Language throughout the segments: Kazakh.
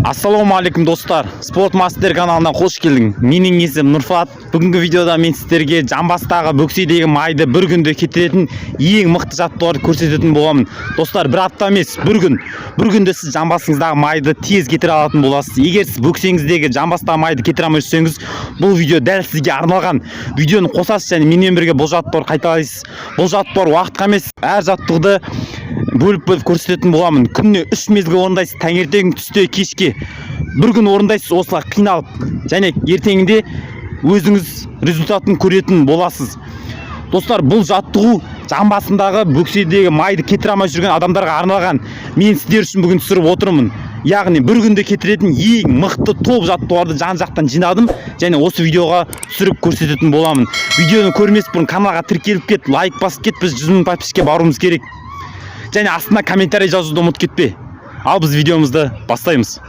Ассалаумағалеукүм достар, спорт мастер каналына қош келдің. Менің есімім Нұрфат. Бүгінгі видеода мен сіздерге Жамбастағы бөкседегі майды бір күнде кетіретін ең мықты жаттығуларды көрсететін боламын. Достар, бір апта емес, бір күнде сіз жамбасыңыздағы майды тез кетіре алатын боласыз. Егер сіз бөксеңіздегі жамбастағы майды кетіре алмай жүрсеңіз, бұл видео дәл сізге арналған. Видеоны қосасыз және менімен бірге бұл жаттығуларды қайталайсыз. Бұл жаттығулар уақытқа емес, әр жаттығуды бөліп көрсететін боламын. Күніне 3 мезгіл орындайсыз, таңертең, түсте, кешке. Bir gün орындайсыз, осылай қиналып, және ертеңінде өзіңіз результатын көретін боласыз. Достар, бұл жаттығу жамбасындағы бөкседегі майды кетіре алмай жүрген адамдарға арналған. Мен сіздер үшін бүгін түсіріп отырмын. Яғни бір күнде кетіретін ең мықты топ жаттығуларды жан-жақтан жинадым және осы видеоға түсіріп көрсететін боламын. Видеоны көрмес бұрын каналға тіркеліп кет, лайк басып кет, біз 100 000 подписчикке баруымыз керек. Және астына комментарий жазуды ұмытып кетпе. Ал біз видеомызды бастаймыз.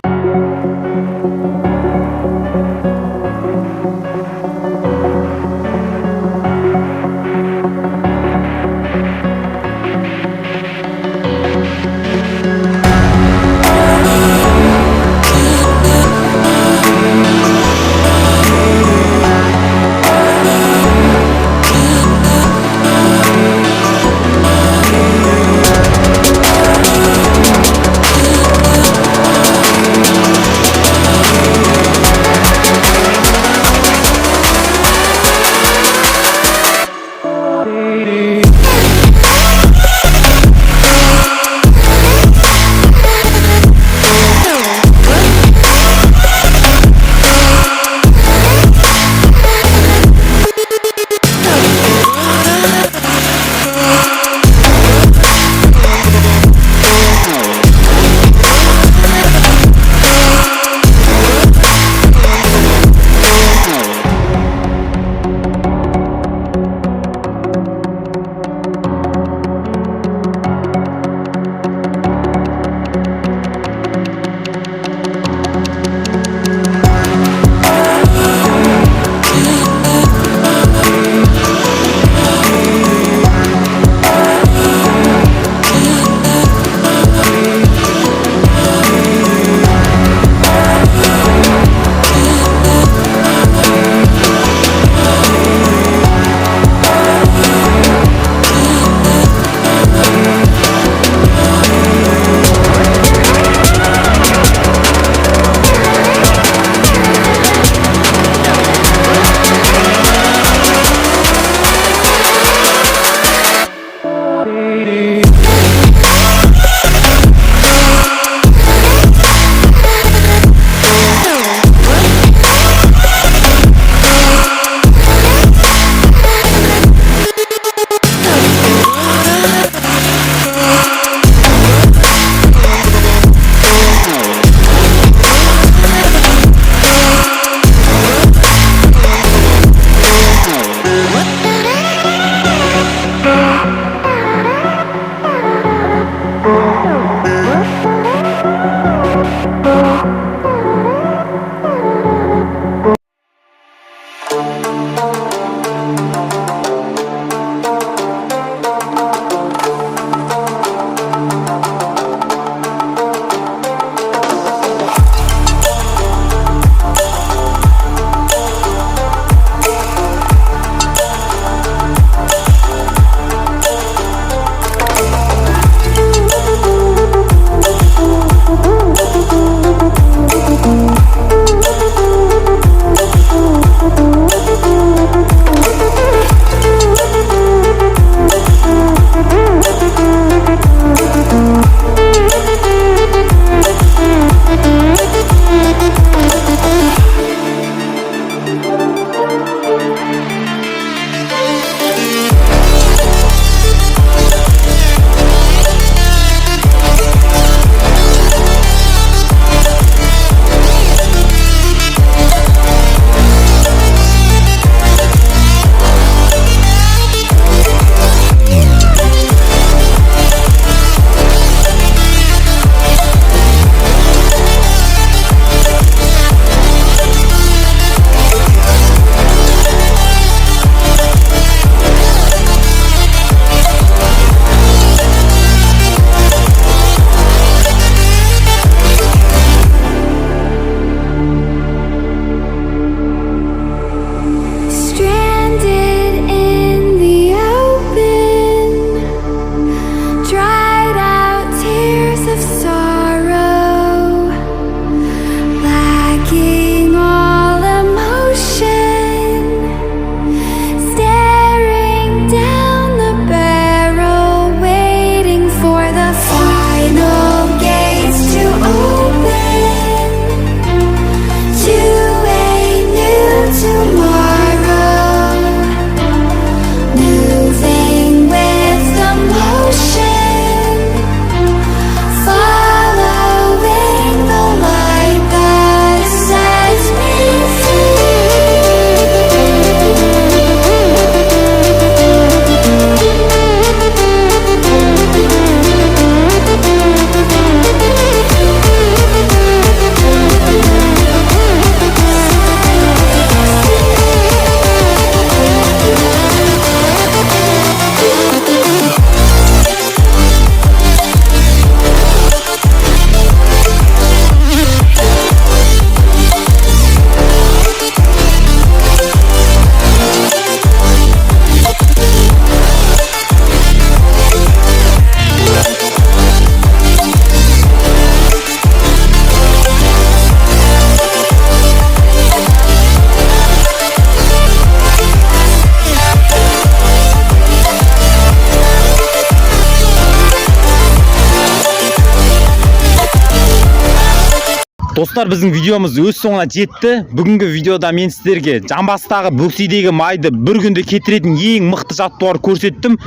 Достар, біздің видеомыз өз соңына жетті. Бүгінгі видеода мен сіздерге Жамбастағы бөкседегі майды бір күнде кетіретін ең мықты жаттығулар көрсеттім.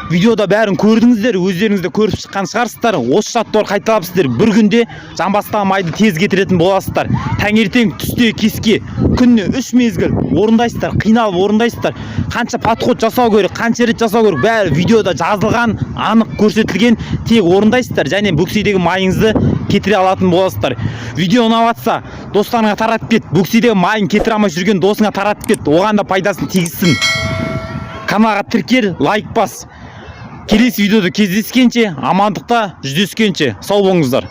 Видеода бәрін көрдіңіздер, өздеріңізді көріп шыққан шығарсыздар. Осы жаттығулар қайталап сіздер бір күнде Жамбастағы майды тез кетіретін боласыздар. Таңертең, түсте, кешке, күніне 3 мезгіл орындайсыздар, қиналып орындайсыздар. Қанша подход жасау керек, қанша рет жасау керек, бәрі видеода жазылған, анық көрсетілген. Тек орындайсыздар және бөкседегі майыңызды кетіре алатын боласыздар. Видео ұнап жатса, достарыңа таратып кет. Бөкседегі майын кетіре алмай жүрген досыңа таратып кет. Оған да пайдасын тигізсін. Каналға тіркел, лайк бас. Келесі видеода кездескенше, амандықта жүздескенше сау болыңыздар.